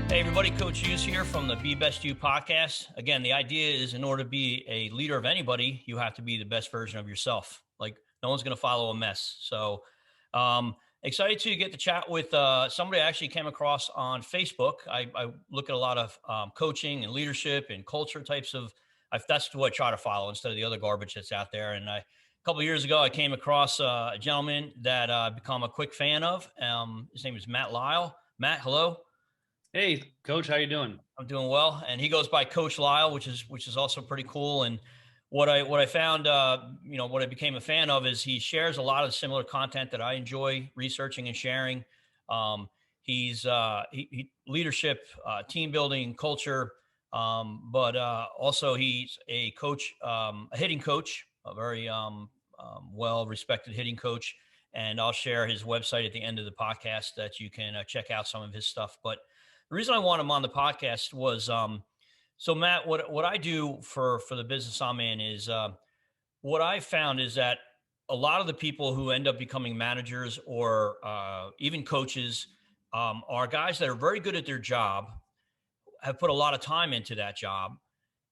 Hey everybody, Coach Hughes here from the Be Best You podcast. Again, the idea is in order to be a leader of anybody, you have to be the best version of yourself. Like no one's going to follow a mess. So excited to get to chat with somebody I actually came across on Facebook. I look at a lot of coaching and leadership and culture types of, that's what I try to follow instead of the other garbage that's out there. And a couple of years ago, I came across a gentleman that I've become a quick fan of. His name is Matt Lisle. Matt, hello. Hey, Coach, how you doing? I'm doing well, and he goes by Coach Lisle, which is also pretty cool. And what I found, what I became a fan of is he shares a lot of similar content that I enjoy researching and sharing. He's he leadership, team building, culture, but also he's a coach, a hitting coach, a very well respected hitting coach. And I'll share his website at the end of the podcast that you can check out some of his stuff. But the reason I want him on the podcast was so Matt, what I do for the business I'm in is what I found is that a lot of the people who end up becoming managers or even coaches are guys that are very good at their job, have put a lot of time into that job,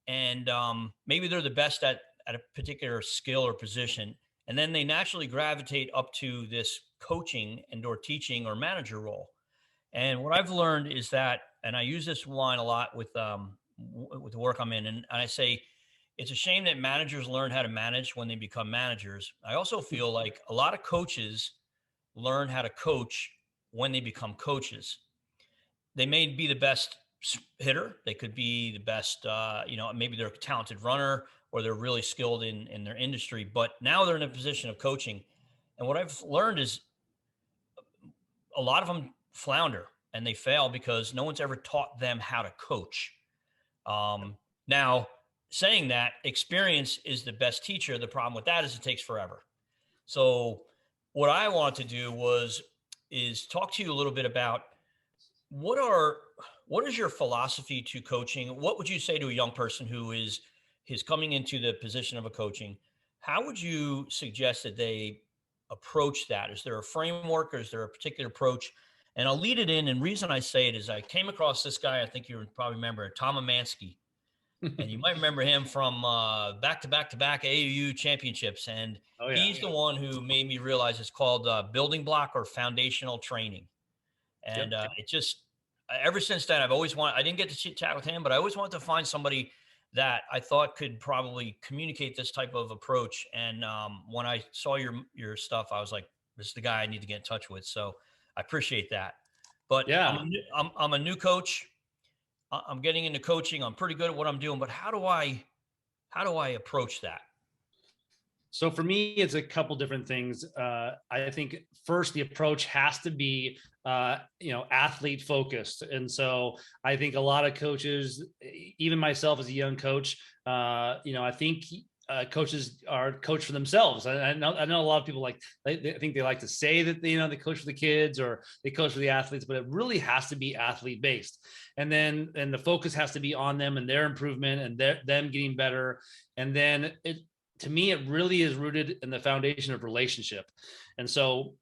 and maybe they're the best at a particular skill or position, and then they naturally gravitate up to this coaching and or teaching or manager role. And what I've learned is that, and I use this line a lot with the work I'm in, and I say it's a shame that managers learn how to manage when they become managers. I also feel like a lot of coaches learn how to coach when they become coaches. They may be the best hitter, they could be the best, maybe they're a talented runner or they're really skilled in their industry, but now they're in a position of coaching. And what I've learned is a lot of them flounder and they fail because no one's ever taught them how to coach. Now, saying that, experience is the best teacher. The problem with that is it takes forever. So what I wanted to do is talk to you a little bit about what is your philosophy to coaching? What would you say to a young person who is coming into the position of a coaching? How would you suggest that they approach that? Is there a framework or is there a particular approach? And I'll lead it in. And reason I say it is I came across this guy, I think you probably remember, Tom Amansky. And you might remember him from back-to-back AAU championships. And Oh yeah. he's the one who made me realize it's called building block or foundational training. And Yep. it just, ever since then, I didn't get to chat with him, but I always wanted to find somebody that I thought could probably communicate this type of approach. And when I saw your stuff, I was like, this is the guy I need to get in touch with. So I appreciate that. But Yeah. I'm a new coach. I'm getting into coaching. I'm pretty good at what I'm doing, but how do I approach that? So for me, it's a couple different things. I think first the approach has to be, athlete focused. And so I think a lot of coaches, even myself as a young coach, I think coaches are coach for themselves. I know a lot of people I think they like to say that they coach for the kids or they coach for the athletes, but it really has to be athlete based. And the focus has to be on them and their improvement and them getting better. And then to me, it really is rooted in the foundation of relationship. And so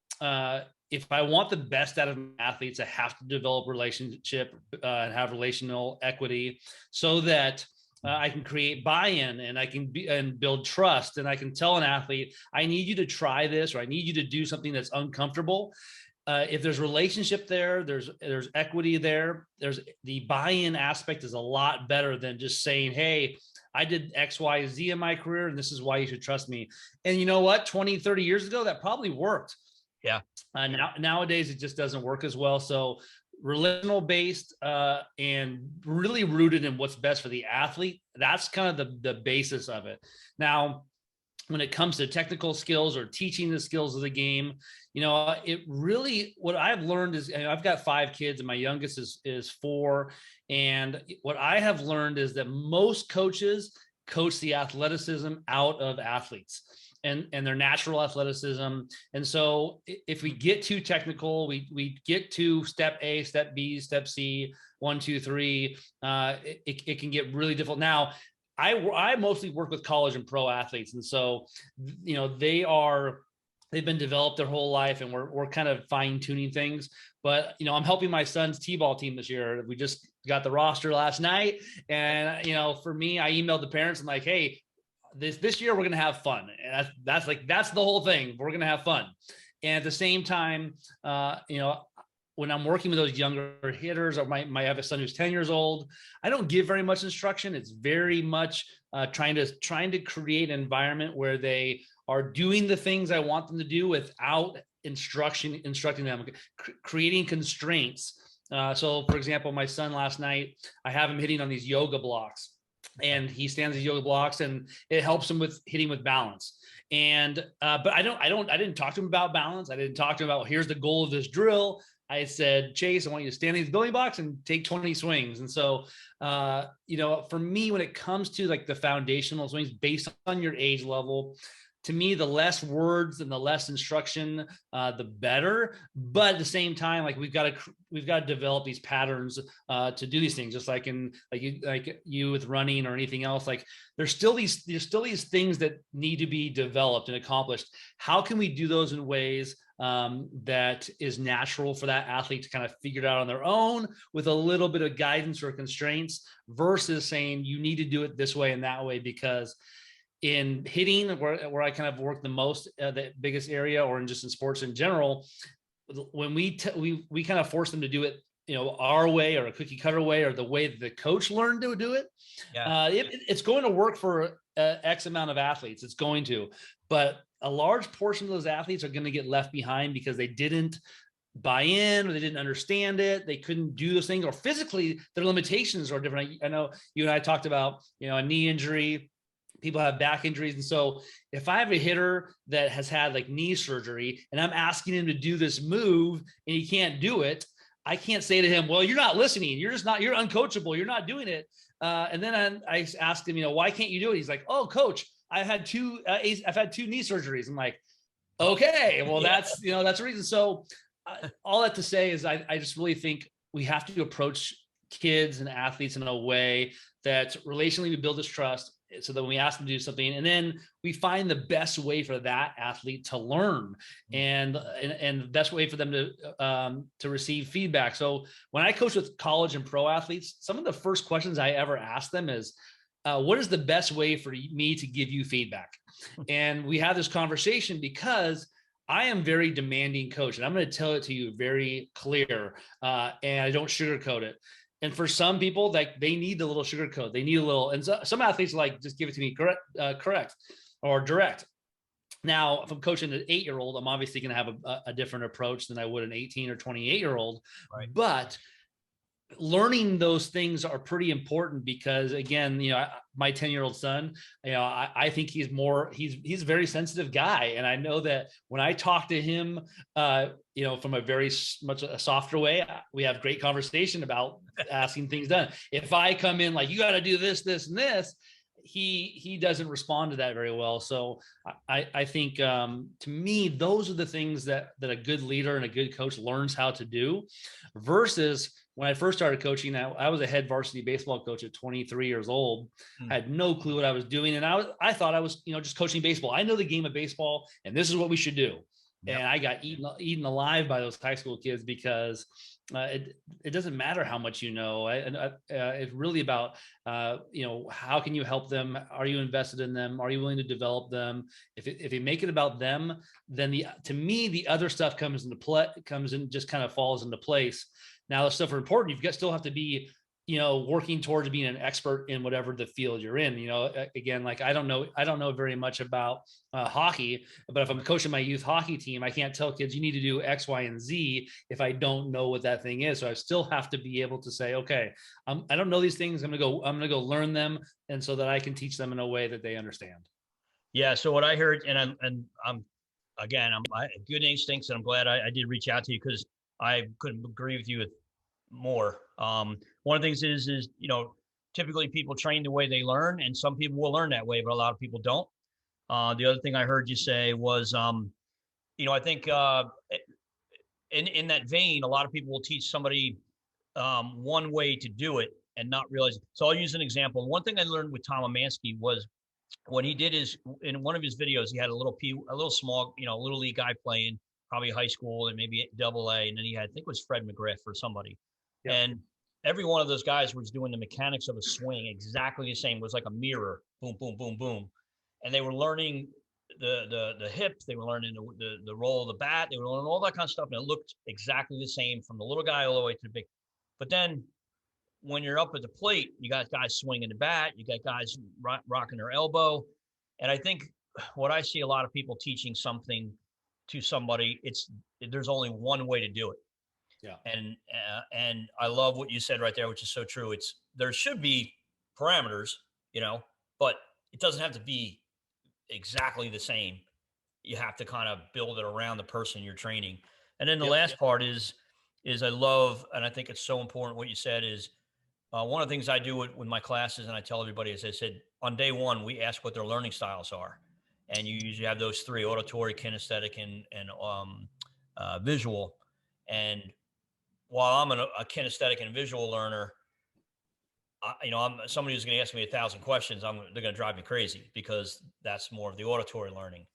if I want the best out of athletes, I have to develop relationship and have relational equity so that I can create buy-in and I can build trust. And I can tell an athlete, I need you to try this, or I need you to do something that's uncomfortable. If there's relationship there, there's equity there, there's the buy-in aspect is a lot better than just saying, hey, I did X, Y, Z in my career, and this is why you should trust me. And you know what? 20, 30 years ago, that probably worked. Yeah. Nowadays, it just doesn't work as well. So relational based and really rooted in what's best for the athlete. That's kind of the basis of it. Now, when it comes to technical skills or teaching the skills of the game, it really, what I've learned is, I've got 5 kids and my youngest is 4. And what I have learned is that most coaches coach the athleticism out of athletes and their natural athleticism. And so if we get too technical, we get to step A, step B, step C, 1, 2, 3, it can get really difficult. Now, I mostly work with college and pro athletes. And so, they are they've been developed their whole life, and we're kind of fine tuning things. But I'm helping my son's t-ball team this year. We just got the roster last night, and for me, I emailed the parents. I'm like, hey, this year we're gonna have fun, and that's the whole thing. We're gonna have fun, and at the same time, when I'm working with those younger hitters, or I have a son who's 10 years old, I don't give very much instruction. It's very much trying to create an environment where they are doing the things I want them to do without instructing them, creating constraints. So, for example, my son last night, I have him hitting on these yoga blocks, and he stands these yoga blocks, and it helps him with hitting with balance. And but I didn't talk to him about balance. I didn't talk to him about, here's the goal of this drill. I said, Chase, I want you to stand in these building blocks and take 20 swings. And so, for me, when it comes to like the foundational swings based on your age level, to me, the less words and the less instruction, the better. But at the same time, like we've got to develop these patterns to do these things. Just like you with running or anything else. Like there's still these things that need to be developed and accomplished. How can we do those in ways that is natural for that athlete to kind of figure it out on their own with a little bit of guidance or constraints, versus saying you need to do it this way and that way? Because in hitting, where I kind of work the most, the biggest area, or in sports in general, when we kind of force them to do it, our way, or a cookie cutter way, or the way that the coach learned to do it, it's going to work for X amount of athletes. It's going to, but a large portion of those athletes are going to get left behind because they didn't buy in, or they didn't understand it. They couldn't do those things, or physically their limitations are different. I know you and I talked about, a knee injury. People have back injuries. And so if I have a hitter that has had like knee surgery, and I'm asking him to do this move and he can't do it, I can't say to him, well, you're not listening. You're uncoachable. You're not doing it. And then I asked him, why can't you do it? He's like, oh, coach, I've had two knee surgeries. I'm like, okay, well, that's the reason. So all that to say is I just really think we have to approach kids and athletes in a way that relationally we build this trust, so that when we ask them to do something, and then we find the best way for that athlete to learn, and the best way for them to receive feedback. So when I coach with college and pro athletes, some of the first questions I ever ask them is, what is the best way for me to give you feedback? And we have this conversation because I am very demanding coach, and I'm going to tell it to you very clear, and I don't sugarcoat it. And for some people, like, they need the little sugar coat. They need a little, and some athletes like, just give it to me correct or direct. Now, if I'm coaching an 8-year-old, I'm obviously going to have a different approach than I would an 18 or 28-year-old. Right. But learning those things are pretty important, because again, my 10-year-old son, I think he's a very sensitive guy. And I know that when I talk to him, from a very much a softer way, we have great conversation about asking things done. If I come in like, you got to do this, this, and this, he doesn't respond to that very well. So I think, to me, those are the things that a good leader and a good coach learns how to do, versus when I first started coaching, I was a head varsity baseball coach at 23 years old. I had no clue what I was doing. And I thought I was, just coaching baseball. I know the game of baseball, and this is what we should do. Yep. And I got eaten alive by those high school kids, because it doesn't matter how much it's really about, how can you help them? Are you invested in them? Are you willing to develop them? If you make it about them, then to me, the other stuff comes in, just kind of falls into place. Now, the stuff are important. Still have to be, working towards being an expert in whatever the field you're in. Again, like, I don't know very much about hockey, but if I'm coaching my youth hockey team, I can't tell kids you need to do X, Y, and Z if I don't know what that thing is. So I still have to be able to say, okay, I don't know these things. I'm gonna go learn them, and so that I can teach them in a way that they understand. Yeah. So what I heard, and I'm good instincts, and I'm glad I did reach out to you, because I couldn't agree with you more. One of the things is typically people train the way they learn, and some people will learn that way, but a lot of people don't. The other thing I heard you say was, I think in that vein, a lot of people will teach somebody one way to do it and not realize. So I'll use an example. One thing I learned with Tom Amansky was, what he did is in one of his videos, he had a little small, little league guy playing, probably high school and maybe double A. And then he had, I think it was Fred McGriff or somebody. Yep. And every one of those guys was doing the mechanics of a swing exactly the same. It was like a mirror, boom, boom, boom, boom. And they were learning the hips, they were learning the roll of the bat, they were learning all that kind of stuff. And it looked exactly the same from the little guy all the way to the big. But then when you're up at the plate, you got guys swinging the bat, you got guys rocking their elbow. And I think what I see a lot of people teaching something to somebody, there's only one way to do it. Yeah. And I love what you said right there, which is so true. There should be parameters, but it doesn't have to be exactly the same. You have to kind of build it around the person you're training. And then the last part is I love, and I think it's so important what you said is, one of the things I do with my classes, and I tell everybody, is I said, on day one, we ask what their learning styles are. And you usually have those three: auditory, kinesthetic, and visual. And while I'm a kinesthetic and visual learner, I'm somebody who's going to ask me 1,000 questions. They're going to drive me crazy because that's more of the auditory learning.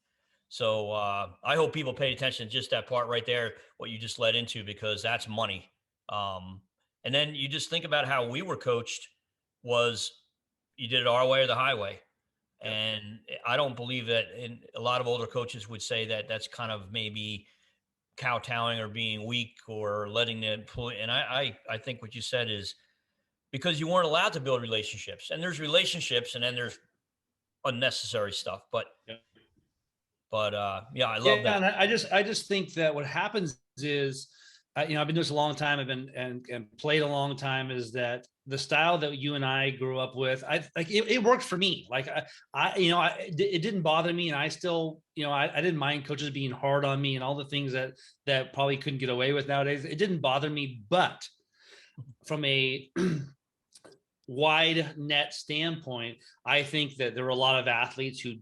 So I hope people pay attention to just that part right there, what you just led into, because that's money. And then you just think about how we were coached was you did it our way or the highway. Yep. And I don't believe that, in a lot of older coaches would say that that's kind of maybe kowtowing or being weak or letting them pull. And I think what you said is because you weren't allowed to build relationships, and there's relationships and then there's unnecessary stuff. Yep. Yeah, I love that. And I just think that what happens is, I've been doing this a long time. I've been and played a long time. Is that the style that you and I grew up with? It worked for me. Like it didn't bother me, and I still, I didn't mind coaches being hard on me and all the things that probably couldn't get away with nowadays. It didn't bother me, but from a wide net standpoint, I think that there were a lot of athletes who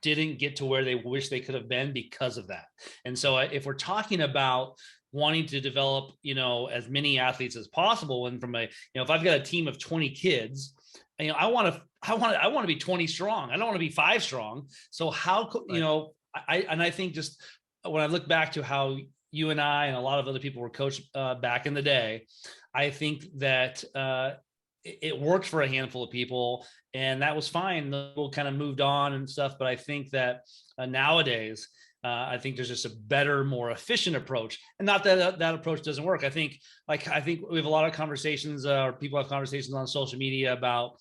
didn't get to where they wish they could have been because of that. And so if we're talking about wanting to develop, as many athletes as possible, and from if I've got a team of 20 kids, I want to be 20 strong. I don't want to be 5 strong. So how, right. I think just when I look back to how you and I and a lot of other people were coached back in the day, I think that it worked for a handful of people, and that was fine. People kind of moved on and stuff. But I think that nowadays, I think there's just a better, more efficient approach. And not that that approach doesn't work. I think we have a lot of conversations, or people have conversations on social media about,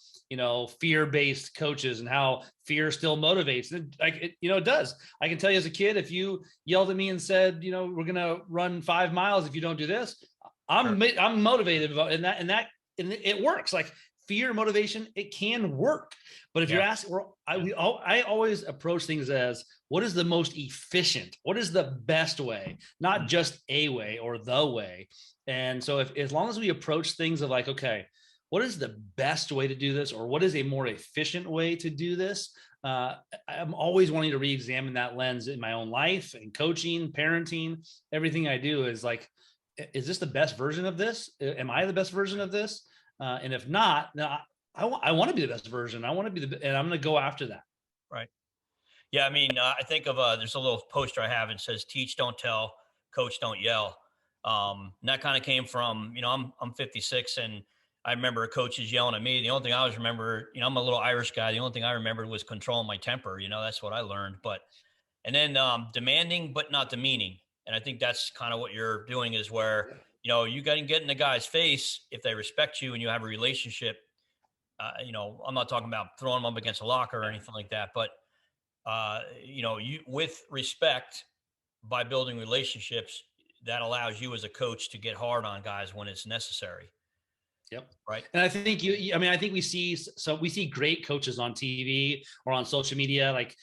fear-based coaches and how fear still motivates. And it does. I can tell you as a kid, if you yelled at me and said, we're going to run 5 miles if you don't do this, I'm motivated about, and it works. Like fear motivation, it can work. But if you're asking, I always approach things as, what is the most efficient? What is the best way? Not just a way or the way. And so as long as we approach things of like, okay, what is the best way to do this? Or what is a more efficient way to do this? I'm always wanting to re-examine that lens in my own life and coaching, parenting. Everything I do is like, is this the best version of this? Am I the best version of this? And if not, I want to be the best version. I want to be and I'm going to go after that. Right. Yeah. I mean, I think of, there's a little poster I have, and it says, teach, don't tell, coach, don't yell. And that kind of came from, I'm 56, and I remember coaches yelling at me. The only thing I always remember, I'm a little Irish guy. The only thing I remembered was controlling my temper. That's what I learned. And then demanding, but not demeaning. And I think that's kind of what you're doing, is where, you got to get in the guy's face if they respect you and you have a relationship. I'm not talking about throwing them up against a locker or anything like that, but you with respect, by building relationships, that allows you as a coach to get hard on guys when it's necessary. Yep. Right. And I think I think we see great coaches on TV or on social media, like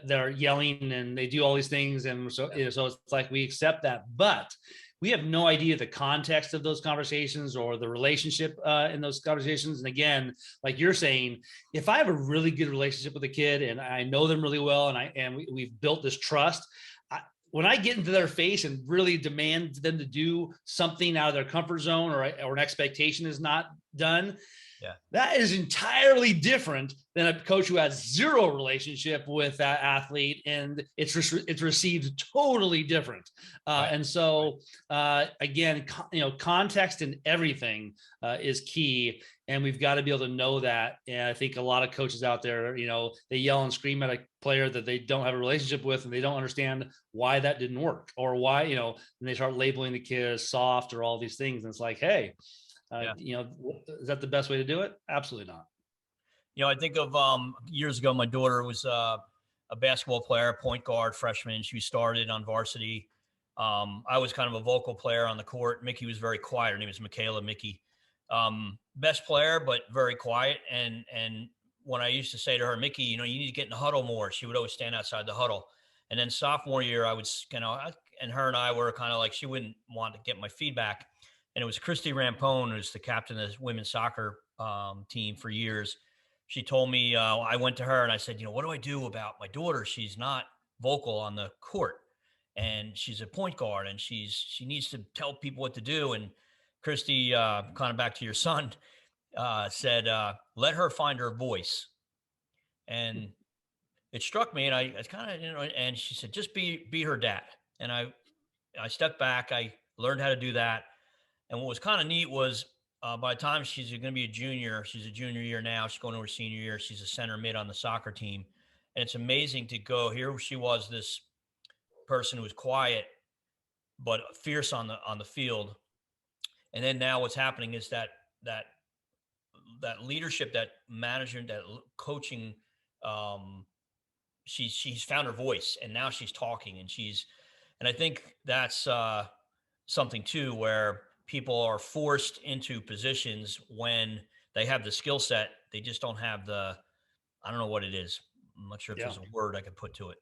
they're yelling and they do all these things. And so it's like, we accept that, but we have no idea the context of those conversations or the relationship in those conversations. And again, like you're saying, if I have a really good relationship with a kid and I know them really well, and we've built this trust, when I get into their face and really demand them to do something out of their comfort zone, or an expectation is not done. Yeah. That is entirely different than a coach who has zero relationship with that athlete, and it's received totally different. Right. And so, again, context and everything is key, and we've got to be able to know that. And I think a lot of coaches out there, they yell and scream at a player that they don't have a relationship with, and they don't understand why that didn't work, or why, and they start labeling the kid as soft or all these things. And it's like, hey, Yeah. is that the best way to do it? Absolutely not. I think of years ago, my daughter was a basketball player, point guard, freshman. She started on varsity. I was kind of a vocal player on the court. Mickey was very quiet. Her name was Michaela Mickey. Best player, but very quiet. And when I used to say to her, Mickey, you need to get in the huddle more, she would always stand outside the huddle. And then sophomore year, I was, and her and I were kind of like, she wouldn't want to get my feedback. And it was Christy Rampone, who's the captain of the women's soccer team for years. She told me, I went to her and I said, what do I do about my daughter? She's not vocal on the court, and she's a point guard, and she needs to tell people what to do. And Christy, kind of back to your son, said, let her find her voice. And it struck me, and I kind of, and she said, just be her dad. And I stepped back. I learned how to do that. And what was kind of neat was, by the time she's going to be a junior, she's a junior year now, she's going to her senior year, she's a center mid on the soccer team. And it's amazing to go, here she was, this person who was quiet, but fierce on the field. And then now what's happening is that leadership, that management, that coaching, she's found her voice, and now she's talking, and I think that's something too, where people are forced into positions when they have the skill set. They just don't have I don't know what it is. I'm not sure if there's a word I could put to it.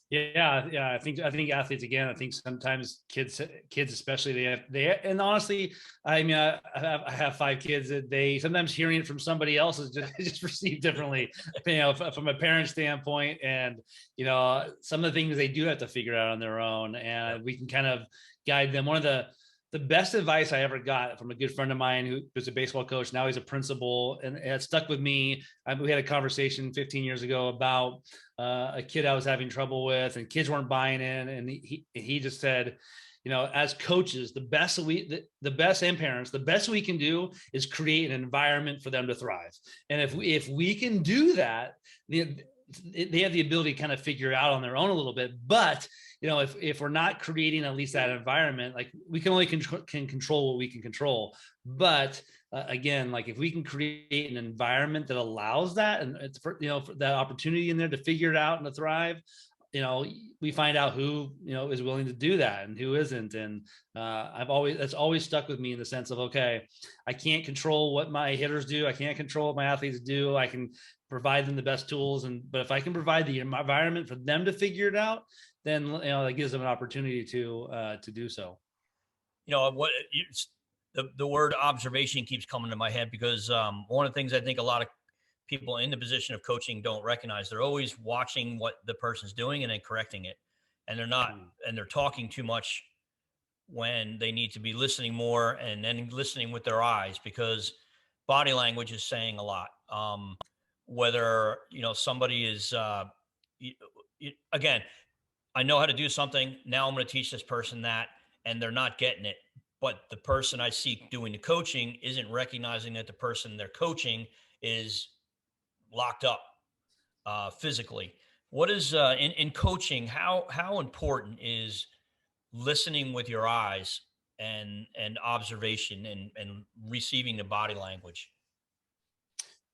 Yeah. I think athletes, again, I think sometimes kids especially, they and honestly, I mean, I have 5 kids, that they sometimes hearing it from somebody else is just received differently, from a parent standpoint. And some of the things they do have to figure out on their own, and we can kind of guide them. One of the best advice I ever got from a good friend of mine who was a baseball coach. Now he's a principal, and it stuck with me. We had a conversation 15 years ago about a kid I was having trouble with, and kids weren't buying in. And he just said, as coaches, the best and parents, the best we can do is create an environment for them to thrive. And if we can do that, they have the ability to kind of figure it out on their own a little bit. But if we're not creating at least that environment, like, we can only can control what we can control. But again, like, if we can create an environment that allows that, and it's for that opportunity in there to figure it out and to thrive, we find out who is willing to do that and who isn't. And that's always stuck with me, in the sense of, okay, I can't control what my hitters do, I can't control what my athletes do, I can provide them the best tools, but if I can provide the environment for them to figure it out, then that gives them an opportunity to do so. What the word observation keeps coming to my head, because one of the things I think a lot of people in the position of coaching don't recognize, they're always watching what the person's doing and then correcting it, and they're talking too much when they need to be listening more, and then listening with their eyes, because body language is saying a lot. Whether somebody is again, I know how to do something. Now I'm going to teach this person that, and they're not getting it. But the person I see doing the coaching isn't recognizing that the person they're coaching is locked up physically. What is in coaching? How important is listening with your eyes and observation and receiving the body language?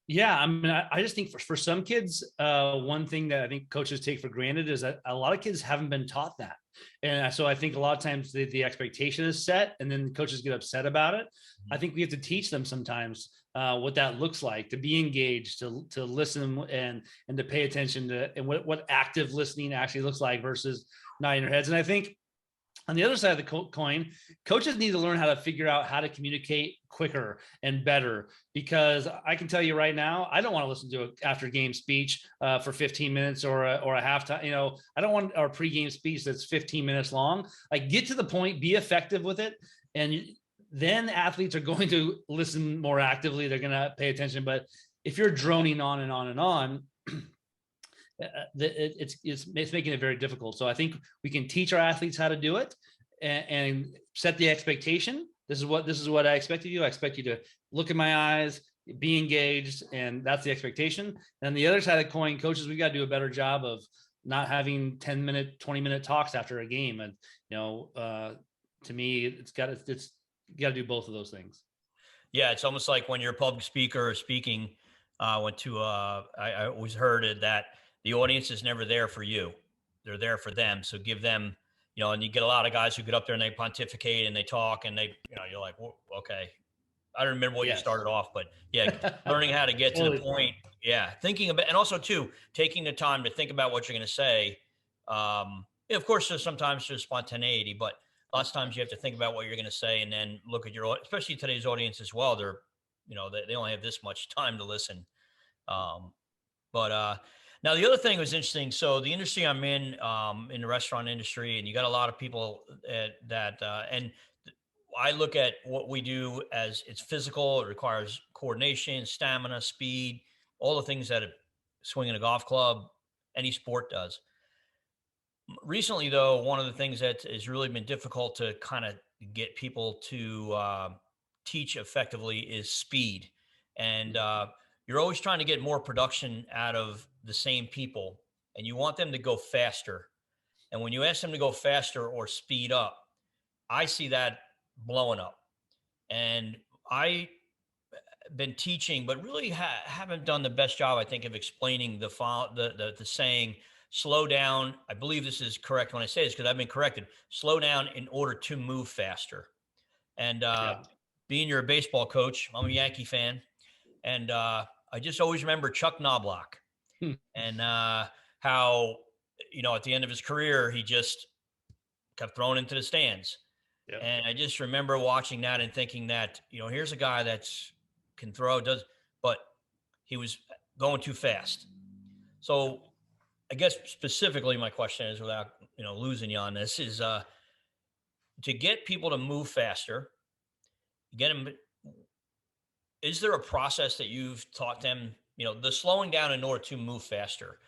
Yeah, I mean, I just think for some kids, one thing that I think coaches take for granted is that a lot of kids haven't been taught that. And so I think a lot of times the expectation is set, and then coaches get upset about it. I think we have to teach them sometimes what that looks like, to be engaged, to listen, and to pay attention to, and what active listening actually looks like versus nodding their heads. And I think on the other side of the coin, coaches need to learn how to figure out how to communicate quicker and better, because I can tell you right now, I don't want to listen to an after game speech for 15 minutes or a halftime. I don't want our pregame speech that's 15 minutes long. Like, get to the point, be effective with it. And then athletes are going to listen more actively. They're going to pay attention. But if you're droning on and on and on, it's making it very difficult. So I think we can teach our athletes how to do it, and set the expectation. This is what I expect of you. I expect you to look in my eyes, be engaged, and that's the expectation. And the other side of the coin, coaches, we got to do a better job of not having 10-minute, 20-minute talks after a game. And to me, it's you got to do both of those things. Yeah, it's almost like when you're a public speaker or speaking. I always heard it that the audience is never there for you; they're there for them. So give them, and you get a lot of guys who get up there and they pontificate and they talk and they, you're like, okay, I don't remember what you started off, but yeah, learning how to get to the point. Yeah, thinking about, and also too, taking the time to think about what you're going to say. Of course, there's sometimes just spontaneity, but lots of times you have to think about what you're going to say and then look at especially today's audience as well. They're, they only have this much time to listen. But now the other thing was interesting. So the industry I'm in the restaurant industry, and you got a lot of people and I look at what we do as it's physical. It requires coordination, stamina, speed, all the things that swinging a golf club, any sport does. Recently, though, one of the things that has really been difficult to kind of get people to teach effectively is speed. And you're always trying to get more production out of the same people, and you want them to go faster. And when you ask them to go faster or speed up, I see that blowing up. And I been teaching, but really haven't done the best job, I think, of explaining the saying, slow down. I believe this is correct when I say this because I've been corrected. Slow down in order to move faster. And being you're a baseball coach, I'm a Yankee fan. And I just always remember Chuck Knobloch and how, at the end of his career, he just kept thrown into the stands. Yep. And I just remember watching that and thinking that, here's a guy that's can throw, but he was going too fast. So I guess specifically my question is, without, losing you on this, is to get people to move faster, get them. Is there a process that you've taught them, the slowing down in order to move faster?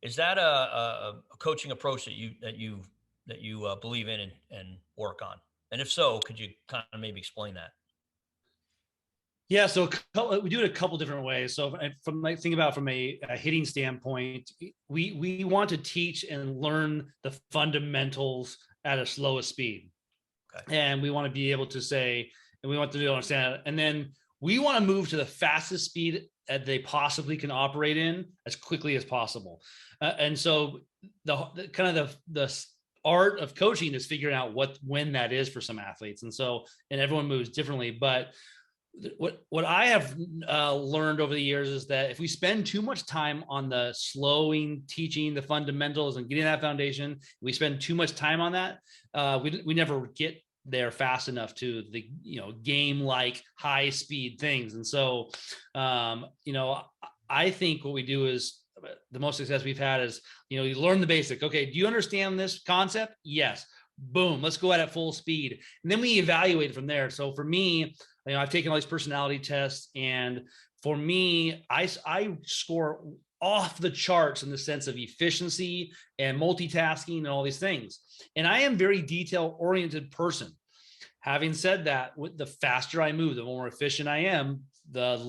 Is that a coaching approach that you believe in and work on? And if so, could you kind of maybe explain that? Yeah, so we do it a couple different ways. So from a hitting standpoint, we want to teach and learn the fundamentals at a slowest speed. Okay. And we want to be able to say, and we want to understand it. And then we want to move to the fastest speed that they possibly can operate in as quickly as possible. And so the art of coaching is figuring out when that is for some athletes. And everyone moves differently, but what I have learned over the years is that if we spend too much time on the slowing, teaching the fundamentals and getting that foundation, we spend too much time on that, we never get there fast enough to the game like high speed things. And so I think what we do is the most success we've had is you learn the basic. Okay, do you understand this concept? Yes. Boom, let's go at full speed, and then we evaluate from there. So for me, I've taken all these personality tests, and for me, I score off the charts in the sense of efficiency and multitasking and all these things. And I am a very detail-oriented person. Having said that, the faster I move, the more efficient I am, the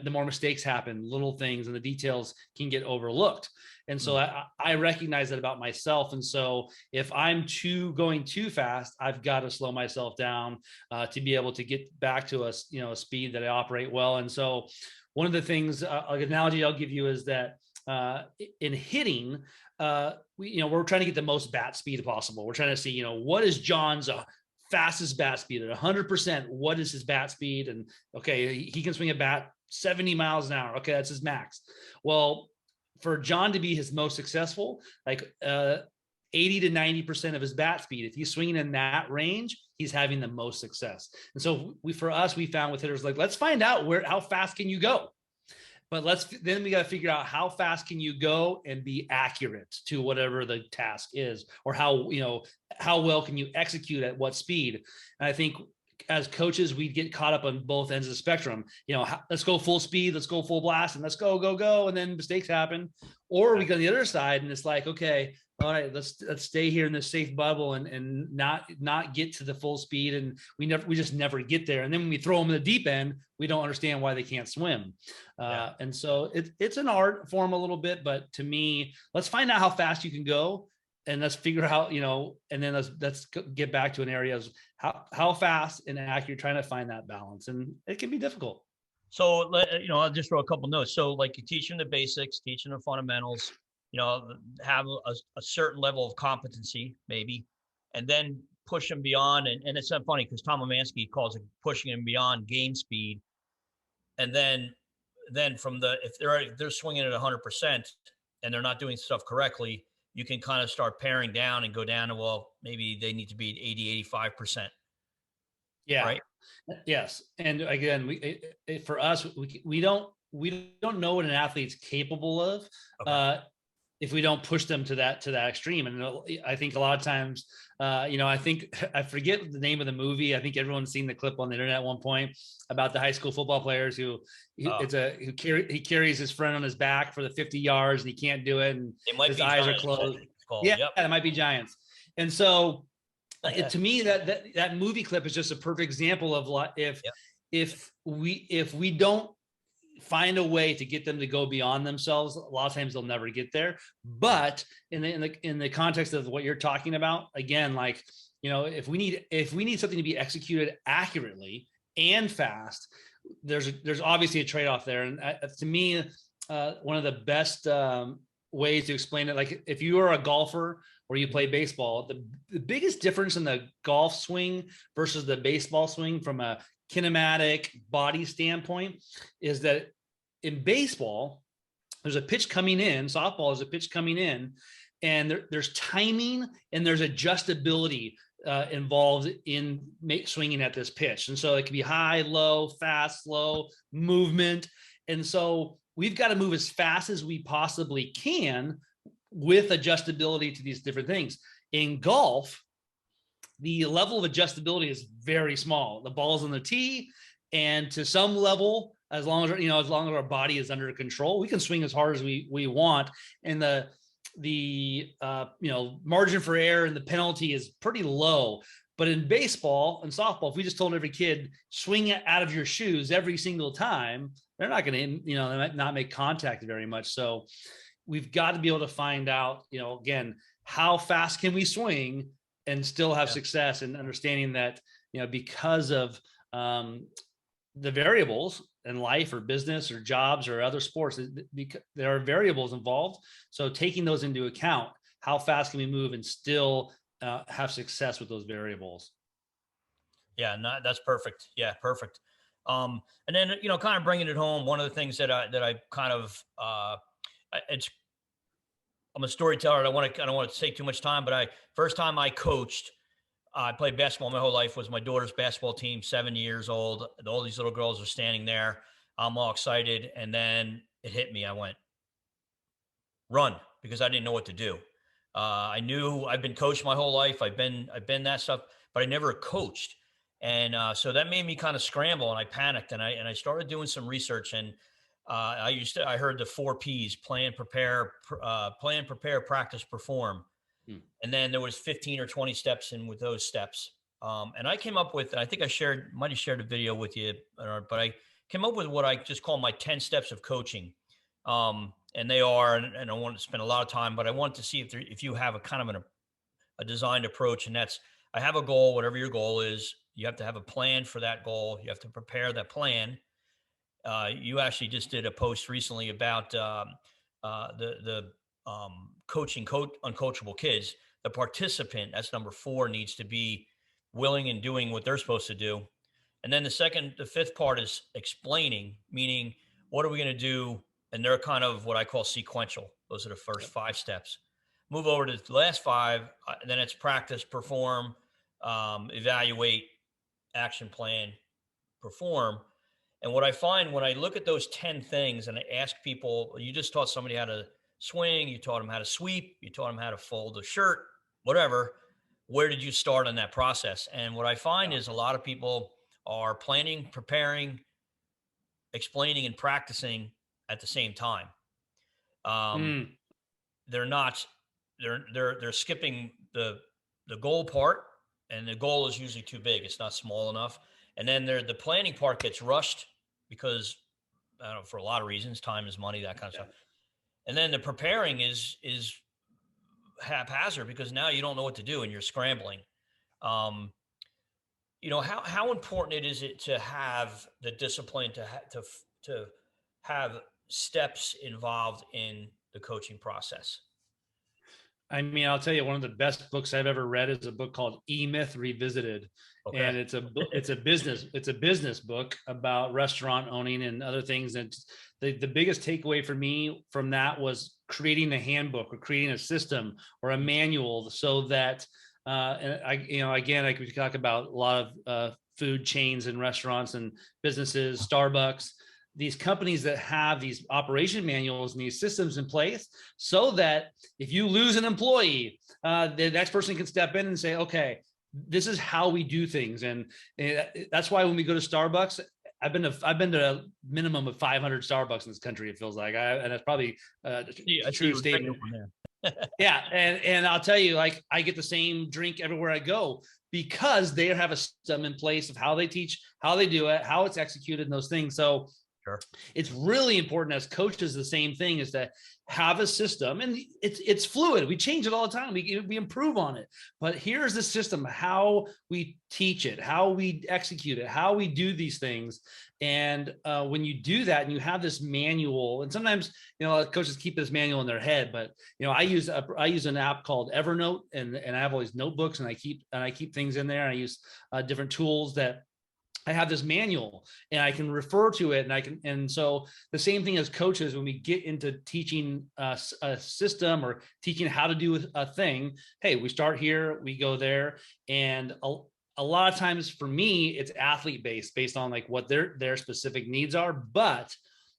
more mistakes happen, little things, and the details can get overlooked. And so I recognize that about myself. And so if I'm going too fast, I've got to slow myself down to be able to get back to a speed that I operate well. And so one of the things, an analogy I'll give you is that in hitting, we're trying to get the most bat speed possible. We're trying to see, what is John's fastest bat speed at 100%? What is his bat speed? And okay, he can swing a bat 70 miles an hour. Okay, that's his max. Well, for John to be his most successful, like 80 to 90% of his bat speed, if he's swinging in that range, he's having the most success. And so we found with hitters, like, let's find out how fast can you go? But then we got to figure out how fast can you go and be accurate to whatever the task is, or how well can you execute at what speed. And I think as coaches, we get caught up on both ends of the spectrum. Let's go full speed, let's go full blast, and let's go, and then mistakes happen. Or we go on the other side, and it's like, okay, all right, let's stay here in this safe bubble and not get to the full speed, and we just never get there. And then when we throw them in the deep end, we don't understand why they can't swim. And so it's an art form a little bit, but to me, let's find out how fast you can go, and let's figure out, and then let's get back to an area of how fast and accurate, you're trying to find that balance, and it can be difficult. So, I'll just throw a couple notes. So like you teach them the basics, teach them the fundamentals, have a certain level of competency maybe, and then push them beyond. And it's not funny because Tom Omansky calls it pushing them beyond game speed. And then from if they're swinging at 100% and they're not doing stuff correctly, you can kind of start paring down and go down to, well, maybe they need to be at 80, 85%. Yeah. Right. Yes. And again, for us, we don't know what an athlete's capable of. Okay. If we don't push them to that extreme. And I think a lot of times, I forget the name of the movie. I think everyone's seen the clip on the internet at one point about the high school football players who he carries his friend on his back for the 50 yards and he can't do it. And his eyes are closed. Yeah, yep. It might be Giants. And so to me, that movie clip is just a perfect example of if we don't find a way to get them to go beyond themselves, a lot of times they'll never get there. But in the context of what you're talking about, again, like, if we need something to be executed accurately and fast, there's obviously a trade-off there. And to me, one of the best ways to explain it, like if you are a golfer or you play baseball, the biggest difference in the golf swing versus the baseball swing from a kinematic body standpoint is that in baseball, there's a pitch coming in, softball is a pitch coming in, and there's timing and there's adjustability involved in swinging at this pitch. And so it can be high, low, fast, slow, movement. And so we've got to move as fast as we possibly can with adjustability to these different things. In golf, the level of adjustability is very small. The ball's on the tee, and to some level, as long as our body is under control, we can swing as hard as we want. And the margin for error and the penalty is pretty low. But in baseball and softball, if we just told every kid swing it out of your shoes every single time, they're not going to, they might not make contact very much. So we've got to be able to find out, again, how fast can we swing and still have success, and understanding that, because of the variables in life or business or jobs or other sports, there are variables involved. So taking those into account, how fast can we move and still have success with those variables? Yeah, that's perfect. Yeah, perfect. And then, kind of bringing it home, one of the things that I kind of, I'm a storyteller. I don't want to take too much time, but first time I coached, I played basketball my whole life, was my daughter's basketball team, 7 years old. All these little girls are standing there. I'm all excited. And then it hit me. I went, run, because I didn't know what to do. I knew I've been coached my whole life. I've been that stuff, but I never coached. And so that made me kind of scramble, and I panicked, and I started doing some research, and I heard the 4 P's: plan, prepare, practice, perform. And then there was 15 or 20 steps in with those steps. And I came up with, I think I might have shared a video with you, but I came up with what I just call my 10 steps of coaching. And they are, and I don't want to spend a lot of time, but I want to see if you have a kind of a designed approach. And that's, I have a goal, whatever your goal is, you have to have a plan for that goal. You have to prepare that plan. You actually just did a post recently about the coaching uncoachable kids. The participant, that's number 4, needs to be willing and doing what they're supposed to do. And then the fifth part is explaining, meaning what are we going to do? And they're kind of what I call sequential. Those are the first 5 steps. Move over to the last 5. Then it's practice, perform, evaluate, action plan, perform. And what I find when I look at those 10 things and I ask people, you just taught somebody how to swing, you taught them how to sweep, you taught them how to fold a shirt, whatever. where did you start on that process? And what I find is a lot of people are planning, preparing, explaining, and practicing at the same time. Um, Mm, they're not they're skipping the goal part, and the goal is usually too big. It's not small enough. And then the planning part gets rushed because I don't know, for a lot of reasons, time is money, that kind of yeah. stuff. And then the preparing is haphazard because now you don't know what to do and you're scrambling. Um, how important it is it to have the discipline to have steps involved in the coaching process. I mean, I'll tell you, one of the best books I've ever read is a book called E-Myth Revisited, Okay. and it's a business book about restaurant owning and other things. And the biggest takeaway for me from that was creating a handbook or creating a system or a manual so that and I again I could talk about a lot of food chains and restaurants and businesses, Starbucks, these companies that have these operation manuals and these systems in place so that if you lose an employee, the next person can step in and say, okay, this is how we do things. And that's why when we go to Starbucks, I've been to a minimum of 500 Starbucks in this country. It feels like, and that's probably a I see true you were drinking statement. one there. Yeah, and I'll tell you, like, I get the same drink everywhere I go because they have a system in place of how they teach, how they do it, how it's executed, and those things. So Sure. it's really important as coaches, the same thing, is to have a system, and it's fluid. We change it all the time. We improve on it, but here's the system: how we teach it, how we execute it, how we do these things. And when you do that, and you have this manual, and sometimes coaches keep this manual in their head, but I use an app called Evernote, and I have all these notebooks, and I keep things in there. And I use different tools that I have this manual and I can refer to it, and so the same thing as coaches, when we get into teaching a system or teaching how to do a thing, hey, we start here, we go there. And a lot of times for me, it's athlete based on like what their specific needs are, but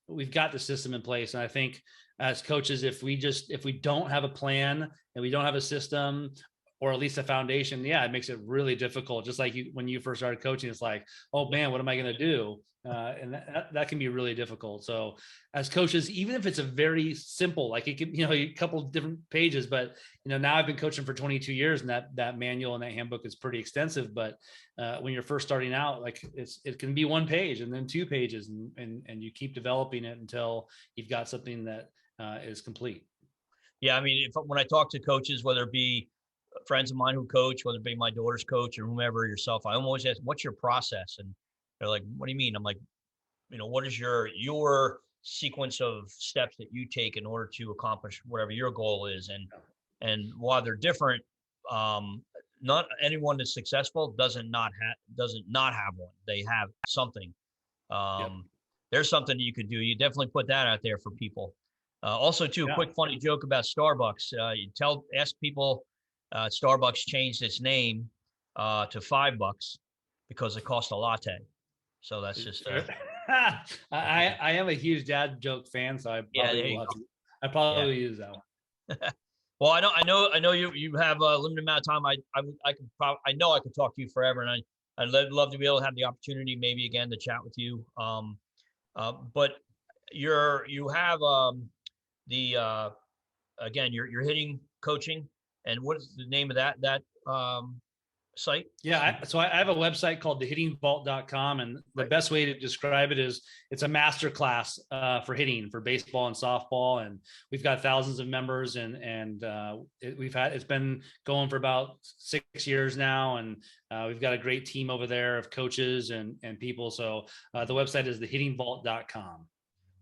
we've got the system in place. And I think as coaches, if we don't have a plan and we don't have a system, or at least a foundation, yeah, it makes it really difficult. Just like when you first started coaching, it's like, oh man, what am I going to do? And that can be really difficult. So as coaches, even if it's a very simple, like it could, a couple different pages, but now I've been coaching for 22 years, and that manual and that handbook is pretty extensive. But when you're first starting out, like it can be one page and then 2 pages, and you keep developing it until you've got something that is complete. Yeah, I mean, when I talk to coaches, whether it be friends of mine who coach, whether it be my daughter's coach or whomever, yourself, I always ask, "What's your process?" And they're like, "What do you mean?" I'm like, what is your sequence of steps that you take in order to accomplish whatever your goal is? And while they're different, um, not anyone that's successful doesn't not have one. They have something. Yep. There's something that you could do. You definitely put that out there for people. Also, too, a Yeah. quick funny joke about Starbucks. Ask people. Starbucks changed its name to $5 because it cost a latte. So that's just I am a huge dad joke fan, so yeah. There you I go. probably use that one. Yeah. Well, I know you have a limited amount of time. I could probably, I know I could talk to you forever, and I'd love to be able to have the opportunity maybe again to chat with you. But you have the again you're hitting coaching, and what is the name of that site? Yeah, so I have a website called thehittingvault.com, and the Right. best way to describe it is it's a master class for hitting for baseball and softball, and we've got thousands of members, and it's been going for about 6 years now, and we've got a great team over there of coaches and people. So the website is thehittingvault.com.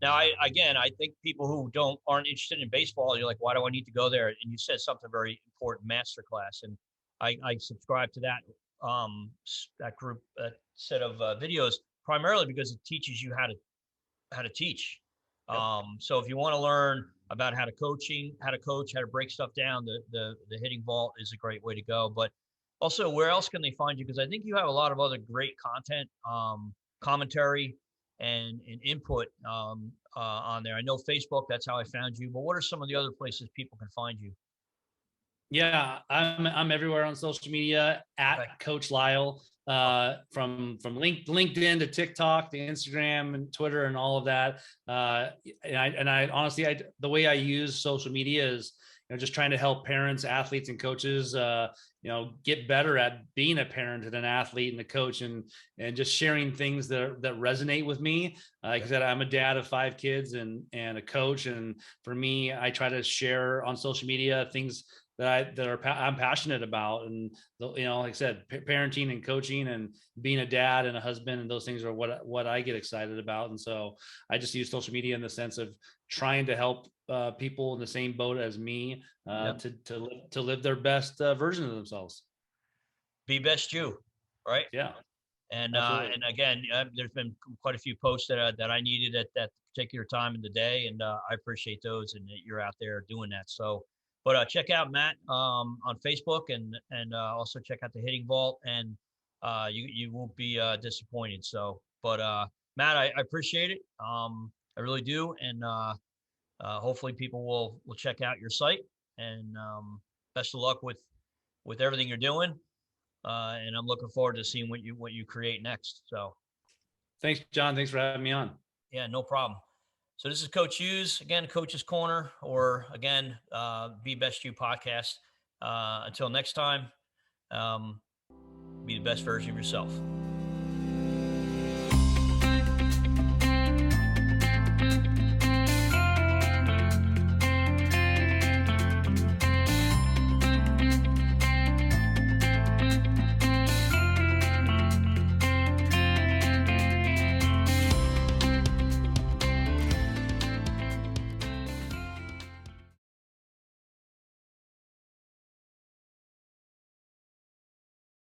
Now, I think people who aren't interested in baseball, you're like, why do I need to go there? And you said something very important, masterclass, and I subscribe to that group, that set of videos, primarily because it teaches you how to teach. Yep. So if you want to learn about how to coach, how to break stuff down, the hitting vault is a great way to go. But also, where else can they find you? Because I think you have a lot of other great content, commentary, and input on there. I know Facebook, that's how I found you. But what are some of the other places people can find you? Yeah, I'm everywhere on social media at Okay. Coach Lisle. From LinkedIn to TikTok to Instagram and Twitter and all of that. And I honestly, the way I use social media is, just trying to help parents, athletes, and coaches, get better at being a parent and an athlete and a coach, and just sharing things that resonate with me. Like I Yep. said, I'm a dad of 5 kids and a coach, and for me, I try to share on social media things I'm passionate about, and like I said, parenting and coaching and being a dad and a husband, and those things are what I get excited about. And so I just use social media in the sense of trying to help people in the same boat as me, Yep. to live their best version of themselves. Be best you. Right. Yeah, And absolutely. again, there's been quite a few posts that I needed at that particular time in the day, and I appreciate those, and that you're out there doing that. So, but check out Matt on Facebook, and also check out the Hitting Vault, and you won't be disappointed. So, but Matt, I appreciate it. I really do, and hopefully people will check out your site. And best of luck with everything you're doing, and I'm looking forward to seeing what you create next. So, Thanks, John. Thanks for having me on. yeah, no problem. So this is Coach Hughes again, Coach's Corner, or again, Be Best You podcast. Until next time, um, be the best version of yourself.